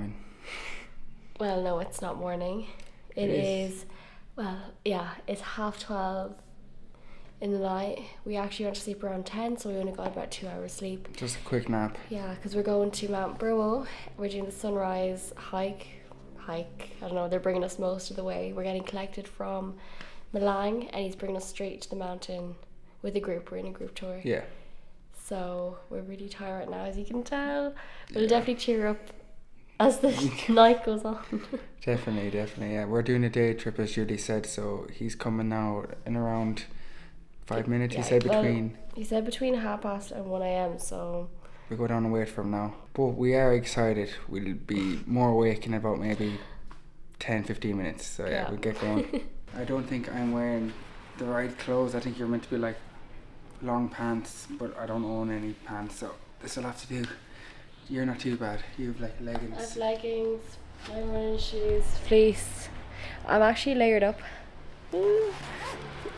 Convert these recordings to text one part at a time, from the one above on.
morning. Well, no, it's not morning. It is, well, yeah, it's 12:30 in the night. We actually went to sleep around 10, so we only got about 2 hours sleep. Just a quick nap. Yeah, because we're going to Mount Bromo. We're doing the sunrise hike. I don't know, they're bringing us most of the way. We're getting collected from Milan, and he's bringing us straight to the mountain with a group. We're in a group tour. Yeah. So we're really tired right now, as you can tell. We'll definitely cheer up as the night goes on. Definitely, yeah. We're doing a day trip, as Julie said, so he's coming now in around 5 minutes. Yeah, He said between 1:30 and 1 a.m, so... we go down and wait for him now. But we are excited. We'll be more awake in about maybe 10-15 minutes. So yeah, we'll get going. I don't think I'm wearing the right clothes. I think you're meant to be like long pants, but I don't own any pants, so this will have to do. You're not too bad. You have like leggings. I have leggings, my running shoes, fleece. I'm actually layered up.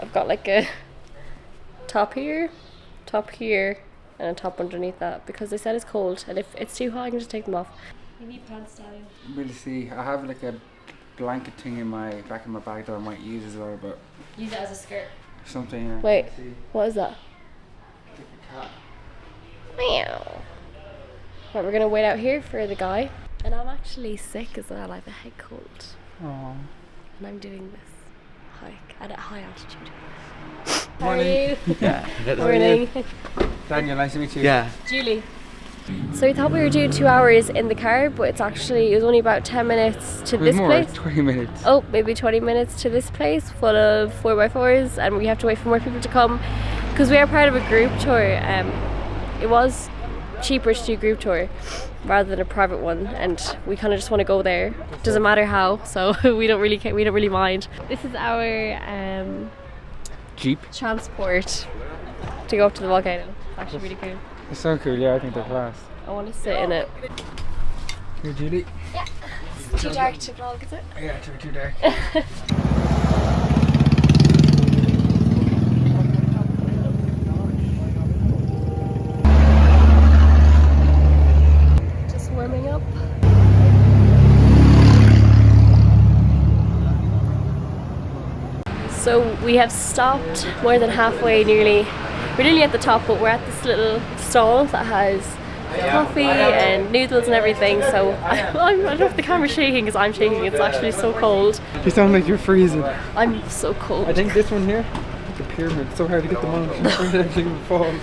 I've got like a top here, and a top underneath that, because they said it's cold, and if it's too hot I can just take them off. You need pants style. We'll see. I have like a blanket thing in my back of my bag that I might use as well, but use it as a skirt. Something. Yeah. Wait, what is that? Like a cat. Meow. Right, we're gonna wait out here for the guy. And I'm actually sick as well. I have a head cold. Aww. And I'm doing this hike at a high altitude. Morning. Yeah. Morning. Daniel, nice to meet you. Yeah. Julie. So we thought we were doing 2 hours in the car, but it was only about 10 minutes to this place. Like 20 minutes. Oh, maybe 20 minutes to this place full of 4x4s, and we have to wait for more people to come because we are part of a group tour. It was cheaper to do a group tour rather than a private one, and we kind of just want to go there. Doesn't matter how, so we don't really mind. This is our Jeep. transport to go up to the volcano. It's actually really cool. It's so cool, yeah, I think they're class. I want to sit in it. Here, Julie. Yeah. It's too dark to vlog, is it? Yeah, too dark. Just warming up. So we have stopped more than halfway nearly. We're nearly at the top, but we're at this little stall that has coffee and noodles and everything. So I don't know if the camera's shaking because I'm shaking. It's actually so cold. You sound like you're freezing. I'm so cold. I think this one here, the pyramid, it's so hard to get them on. Everything falls.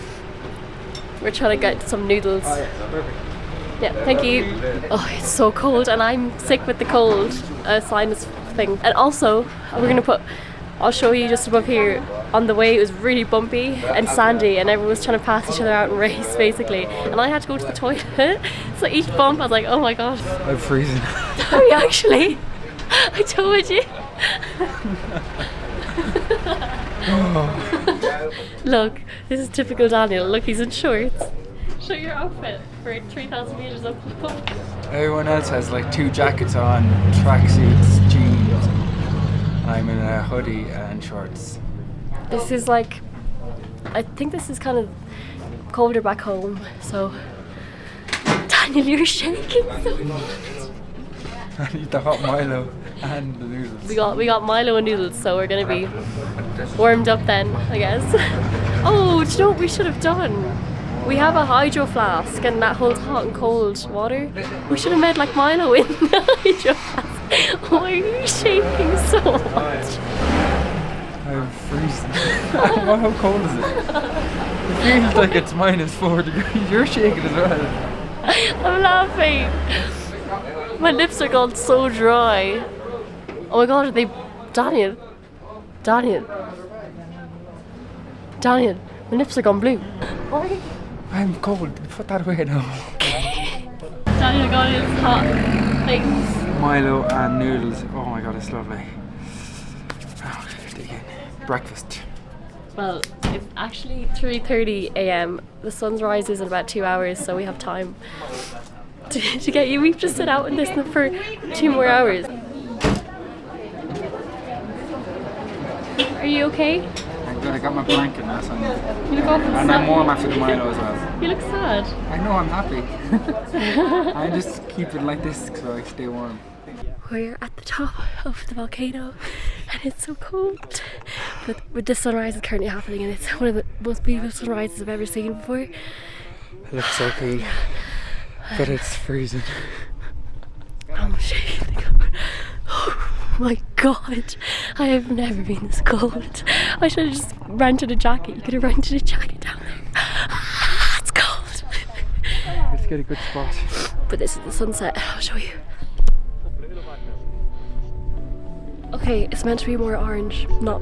We're trying to get some noodles. Oh yeah, perfect. Yeah, thank you. Oh, it's so cold, and I'm sick with the cold sinus thing. And also, we're gonna put. I'll show you just above here. On the way, it was really bumpy and sandy, and everyone was trying to pass each other out and race, basically. And I had to go to the toilet, so each bump, I was like, oh my god. I'm freezing. Are you actually? I told you. Look, this is typical Daniel. Look, he's in shorts. Show your outfit for 3,000 meters up. Everyone else has like 2 jackets on, tracksuits, jeans. I'm in a hoodie and shorts. This is like, I think this is kind of colder back home, so Daniel, you're shaking so much. I need the hot Milo and the noodles. We got Milo and noodles, so we're gonna be warmed up then, I guess. Oh, do you know what we should have done? We have a hydro flask and that holds hot and cold water. We should have made like Milo in the hydro flask. Why are you shaking so much? I'm freezing. How cold is it? It feels like it's -4 degrees. You're shaking as well. I'm laughing. My lips are gone so dry. Oh my god, are they... Daniel, my lips are gone blue. Why? I'm cold. Put that away now. Daniel got his hot things. Milo and noodles. Oh my god, it's lovely. Oh, dig in. Breakfast. Well, it's actually 3:30 a.m. The sun rises in about 2 hours, so we have time to get you. We've just sit out in this for 2 more hours. Are you okay? I'm Good, I got my blanket now, so You look awful and I'm warm after the Milo as well. You look sad. I know, I'm happy. I just keep it like this so I stay warm. We're at the top of the volcano and it's so cold. But with the sunrise is currently happening and it's one of the most beautiful sunrises I've ever seen before. It looks so cool. But it's freezing. I'm shaking. Oh my god, I have never been this cold. I should have just rented a jacket. You could have rented a jacket down there. It's cold. Let's get a good spot. But this is the sunset. I'll show you. Okay, it's meant to be more orange, not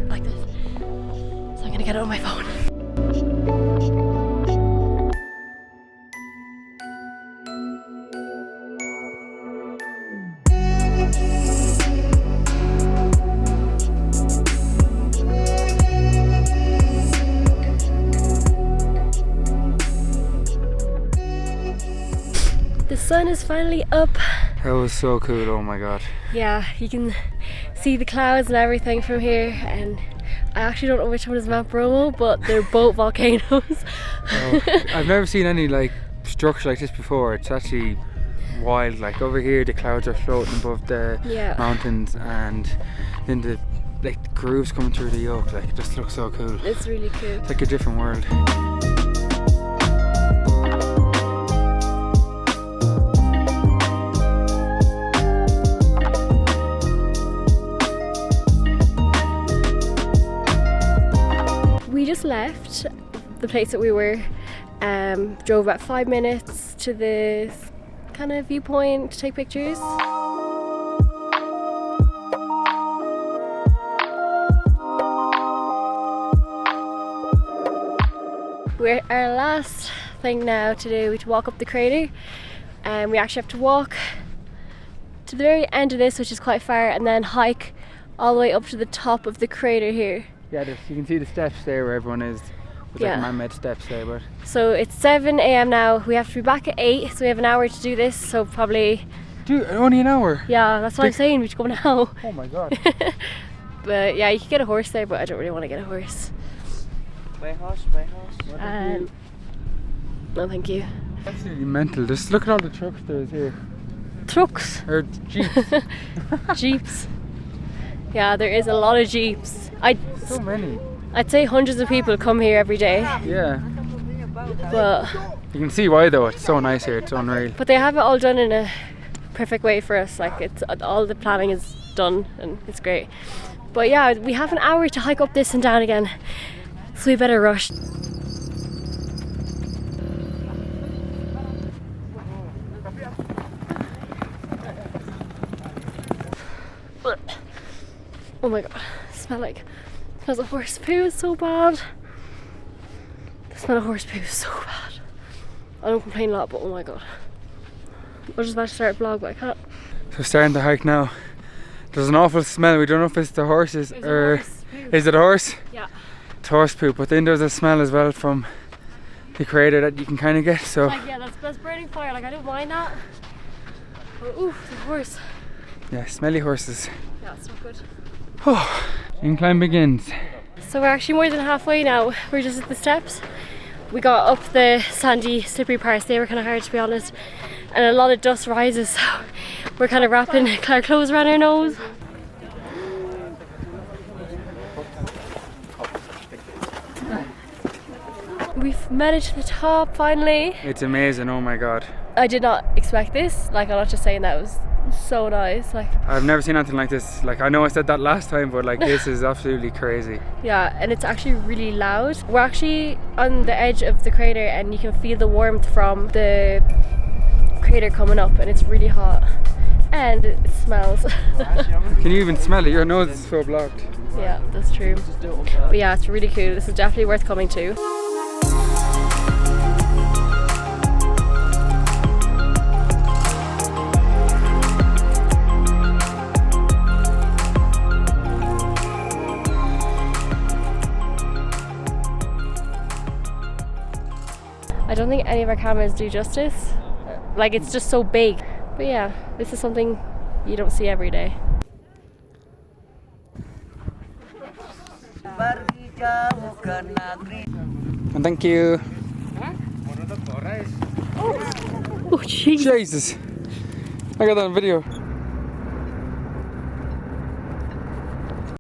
like this. So I'm gonna get it on my phone. The sun is finally up. That was so cool, oh my god. Yeah, you can see the clouds and everything from here, and I actually don't know which one is Mount Bromo, but they're both volcanoes. Oh, I've never seen any like structure like this before. It's actually wild. Like over here the clouds are floating above the mountains, and then the like grooves coming through the yoke. Like it just looks so cool. It's really cool. It's like a different world. We just left the place that we were, drove about 5 minutes to this kind of viewpoint to take pictures. We're our last thing now to do is to walk up the crater, and we actually have to walk to the very end of this, which is quite far, and then hike all the way up to the top of the crater here. Yeah, you can see the steps there where everyone is. With like man-made steps there, but. So it's 7 AM now. We have to be back at 8, so we have an hour to do this. So probably. Dude, only an hour. Yeah, that's what I'm saying. We should go now. Oh my god. But yeah, you could get a horse there, but I don't really want to get a horse. My horse. No, thank you. Absolutely mental. Just look at all the trucks there's here. Trucks. Or jeeps. Jeeps. Yeah, there is a lot of jeeps. So many. I'd say hundreds of people come here every day. Yeah. But you can see why though. It's so nice here. It's unreal. But they have it all done in a perfect way for us. Like it's all the planning is done and it's great. But yeah, we have an hour to hike up this and down again, so we better rush. Oh my god, smells of horse poo is so bad. The smell of horse poo is so bad. I don't complain a lot, but oh my god. I was just about to start a vlog, but I can't. So starting the hike now. There's an awful smell. We don't know if it's the horses or is it a horse? Yeah. It's horse poop, but then there's a smell as well from the crater that you can kind of get. So like, yeah, that's burning fire. Like I don't mind that. But ooh, the horse. Yeah, smelly horses. Yeah, it's not good. Oh, incline begins. So we're actually more than halfway now. We're just at the steps. We got up the sandy, slippery parts. They were kind of hard to be honest, and a lot of dust rises. So we're kind of wrapping our clothes around our nose. We've made it to the top finally. It's amazing. Oh my god. I did not expect this. Like I'm not just saying that, it was so nice. Like I've never seen anything like this. Like I know I said that last time, but like this is absolutely crazy. Yeah, and it's actually really loud. We're actually on the edge of the crater and you can feel the warmth from the crater coming up, and it's really hot and it smells. Can you even smell it? Your nose is so blocked. Yeah, that's true. But yeah, it's really cool. This is definitely worth coming to. I don't think any of our cameras do justice. Like it's just so big. But yeah, this is something you don't see every day. And thank you. Oh, jeez. Jesus. I got that on video.